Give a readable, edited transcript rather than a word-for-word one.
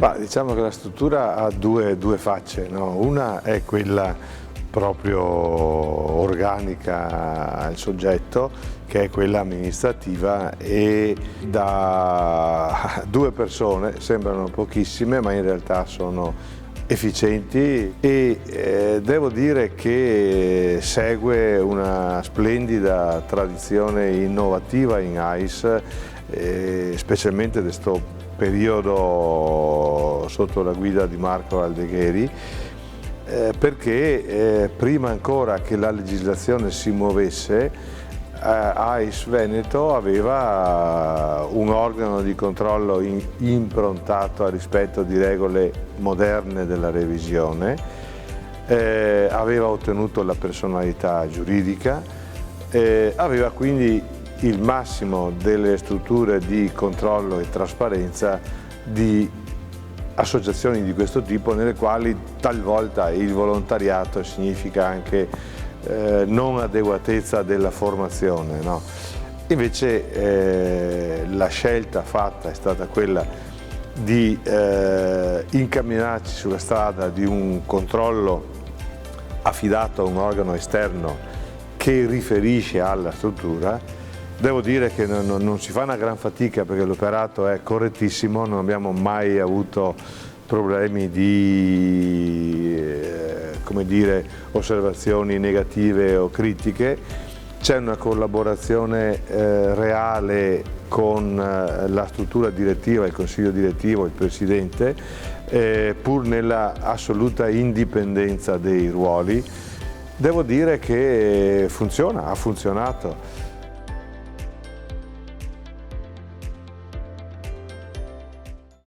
Ma diciamo che la struttura ha due facce, no? Una è quella proprio organica al soggetto, che è quella amministrativa, e da due persone, sembrano pochissime, ma in realtà sono efficienti, e devo dire che segue una splendida tradizione innovativa in AIS, specialmente in questo periodo sotto la guida di Marco Aldegheri, perché prima ancora che la legislazione si muovesse, AIS Veneto aveva un organo di controllo improntato al rispetto di regole moderne della revisione, aveva ottenuto la personalità giuridica, aveva quindi il massimo delle strutture di controllo e trasparenza di associazioni di questo tipo, nelle quali talvolta il volontariato significa anche non adeguatezza della formazione, no? Invece la scelta fatta è stata quella di incamminarci sulla strada di un controllo affidato a un organo esterno che riferisce alla struttura. Devo dire che non si fa una gran fatica, perché l'operato è correttissimo, non abbiamo mai avuto problemi di come dire, osservazioni negative o critiche. C'è una collaborazione reale con la struttura direttiva, il consiglio direttivo, il presidente, pur nella assoluta indipendenza dei ruoli. Devo dire che funziona, ha funzionato.